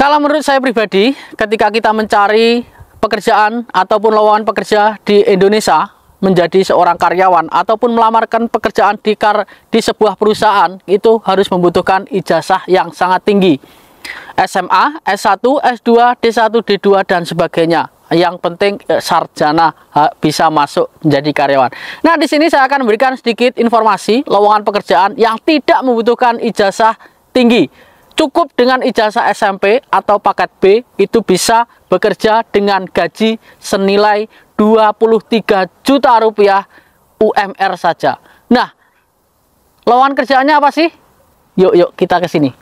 Kalau menurut saya pribadi, ketika kita mencari pekerjaan ataupun lowongan pekerja di Indonesia, menjadi seorang karyawan ataupun melamarkan pekerjaan di sebuah perusahaan, itu harus membutuhkan ijazah yang sangat tinggi. SMA, S1, S2, D1, D2 dan sebagainya. Yang penting sarjana bisa masuk menjadi karyawan. Nah, di sini saya akan memberikan sedikit informasi lowongan pekerjaan yang tidak membutuhkan ijazah tinggi. Cukup dengan ijazah SMP atau paket B itu bisa bekerja dengan gaji senilai 23 juta rupiah UMR saja. Nah, lowongan kerjaannya apa sih? Yuk kita ke sini.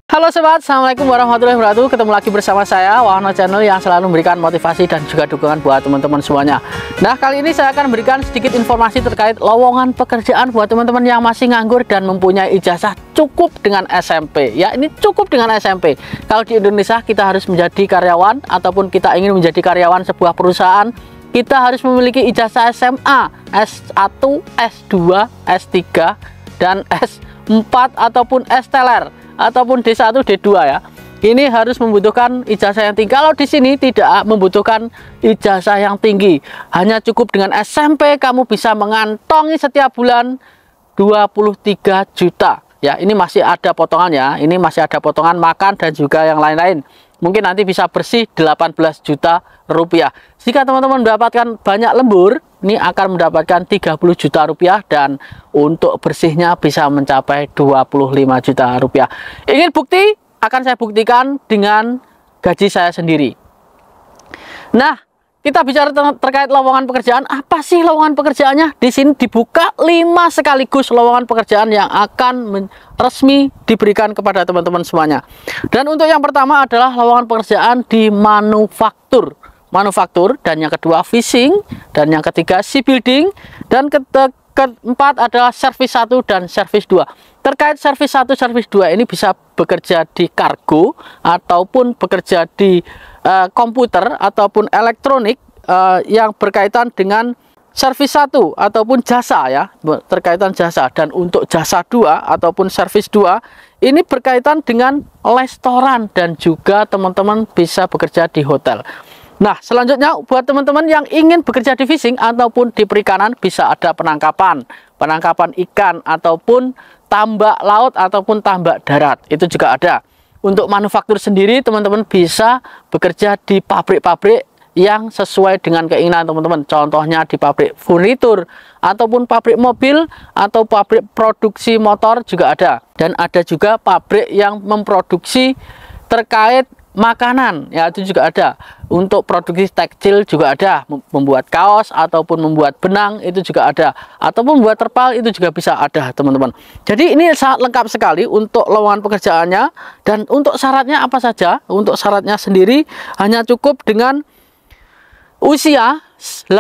Halo sobat, assalamualaikum warahmatullahi wabarakatuh. Ketemu lagi bersama saya Wahono Channel yang selalu memberikan motivasi dan juga dukungan buat teman-teman semuanya. Nah, kali ini saya akan memberikan sedikit informasi terkait lowongan pekerjaan buat teman-teman yang masih nganggur dan mempunyai ijazah cukup dengan SMP. Ya, ini cukup dengan SMP. Kalau di Indonesia kita harus menjadi karyawan ataupun kita ingin menjadi karyawan sebuah perusahaan, kita harus memiliki ijazah SMA, S1, S2, S3 dan S4 ataupun S-teler ataupun D1, D2 ya. Ini harus membutuhkan ijazah yang tinggi. Kalau di sini tidak membutuhkan ijazah yang tinggi. Hanya cukup dengan SMP kamu bisa mengantongi setiap bulan 23 juta. Ya, ini masih ada potongannya. Ini masih ada potongan makan dan juga yang lain-lain. Mungkin nanti bisa bersih 18 juta rupiah. Jika teman-teman mendapatkan banyak lembur, ini akan mendapatkan 30 juta rupiah dan untuk bersihnya bisa mencapai 25 juta rupiah. Ingin bukti? Akan saya buktikan dengan gaji saya sendiri. Nah, kita bicara terkait lowongan pekerjaan. Apa sih lowongan pekerjaannya? Di sini dibuka 5 sekaligus lowongan pekerjaan yang akan resmi diberikan kepada teman-teman semuanya. Dan untuk yang pertama adalah lowongan pekerjaan di manufaktur, dan yang kedua fishing, dan yang ketiga shipbuilding, dan keempat adalah servis 1 dan servis 2. Terkait servis 1, servis 2 ini bisa bekerja di kargo ataupun bekerja di komputer ataupun elektronik yang berkaitan dengan servis 1 ataupun jasa ya, terkaitan jasa. Dan untuk jasa 2 ataupun servis 2 ini berkaitan dengan restoran dan juga teman-teman bisa bekerja di hotel. Nah, selanjutnya buat teman-teman yang ingin bekerja di fishing ataupun di perikanan, bisa ada penangkapan ikan ataupun tambak laut ataupun tambak darat. Itu juga ada. Untuk manufaktur sendiri, teman-teman bisa bekerja di pabrik-pabrik yang sesuai dengan keinginan teman-teman. Contohnya di pabrik furnitur ataupun pabrik mobil atau pabrik produksi motor juga ada. Dan ada juga pabrik yang memproduksi terkait makanan, ya itu juga ada. Untuk produksi tekstil juga ada, membuat kaos ataupun membuat benang itu juga ada, ataupun membuat terpal itu juga bisa ada teman-teman. Jadi ini sangat lengkap sekali untuk lowongan pekerjaannya. Dan untuk syaratnya apa saja? Untuk syaratnya sendiri hanya cukup dengan usia 18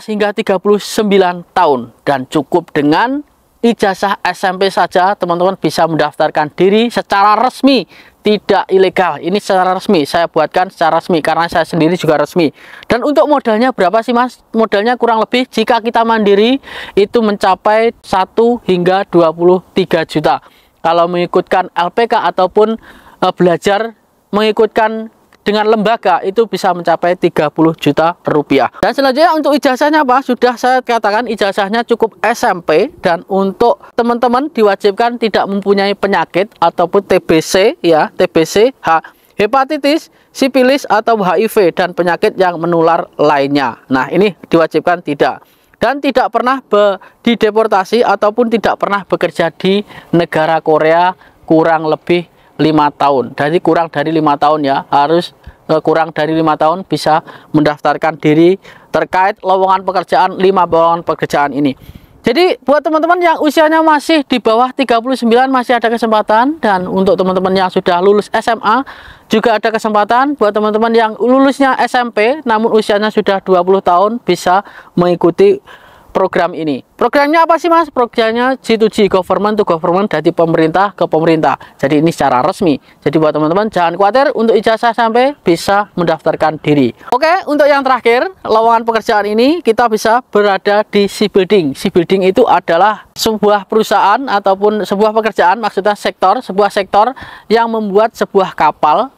hingga 39 tahun dan cukup dengan ijazah SMP saja. Teman-teman bisa mendaftarkan diri secara resmi, tidak ilegal. Ini secara resmi, saya buatkan secara resmi karena saya sendiri juga resmi. Dan untuk modalnya berapa sih Mas? Modalnya kurang lebih jika kita mandiri itu mencapai 1 hingga 23 juta. Kalau mengikutkan LPK ataupun belajar mengikutkan dengan lembaga itu bisa mencapai 30 juta rupiah. Dan selanjutnya untuk ijazahnya apa? Sudah saya katakan ijazahnya cukup SMP. Dan untuk teman-teman diwajibkan tidak mempunyai penyakit ataupun TBC ya, TBC, hepatitis, sipilis atau HIV dan penyakit yang menular lainnya. Nah, ini diwajibkan tidak. Dan tidak pernah dideportasi ataupun tidak pernah bekerja di negara Korea kurang lebih 5 tahun. Jadi kurang dari 5 tahun ya, harus kurang dari 5 tahun bisa mendaftarkan diri terkait lowongan pekerjaan, 5 lowongan pekerjaan ini. Jadi buat teman-teman yang usianya masih di bawah 39 masih ada kesempatan. Dan untuk teman-teman yang sudah lulus SMA juga ada kesempatan. Buat teman-teman yang lulusnya SMP namun usianya sudah 20 tahun bisa mengikuti program ini. Programnya apa sih Mas? Programnya G2G, government to government, dari pemerintah ke pemerintah. Jadi ini secara resmi. Jadi buat teman-teman jangan khawatir, untuk ijazah sampai bisa mendaftarkan diri. Oke, untuk yang terakhir, lowongan pekerjaan ini kita bisa berada di shipbuilding. Shipbuilding itu adalah sebuah perusahaan ataupun sebuah pekerjaan, maksudnya sebuah sektor yang membuat sebuah kapal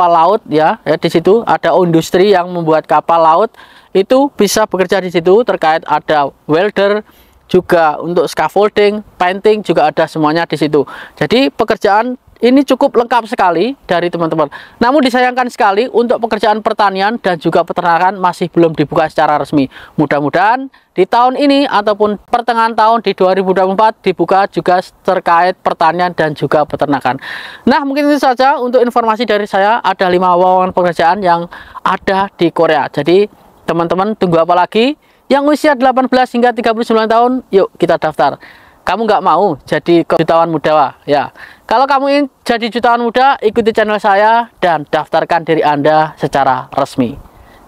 laut ya, di situ ada industri yang membuat kapal laut, itu bisa bekerja di situ, terkait ada welder, juga untuk scaffolding, painting juga ada semuanya di situ. Jadi pekerjaan ini cukup lengkap sekali dari teman-teman. Namun disayangkan sekali untuk pekerjaan pertanian dan juga peternakan masih belum dibuka secara resmi. Mudah-mudahan di tahun ini ataupun pertengahan tahun di 2024 dibuka juga terkait pertanian dan juga peternakan. Nah, mungkin itu saja untuk informasi dari saya. Ada 5 lowongan pekerjaan yang ada di Korea. Jadi teman-teman tunggu apa lagi? Yang usia 18 hingga 39 tahun, yuk kita daftar. Kamu nggak mau jadi jutawan muda ya? Kalau kamu ingin jadi jutawan muda, ikuti channel saya dan daftarkan diri Anda secara resmi.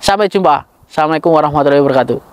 Sampai jumpa. Assalamualaikum warahmatullahi wabarakatuh.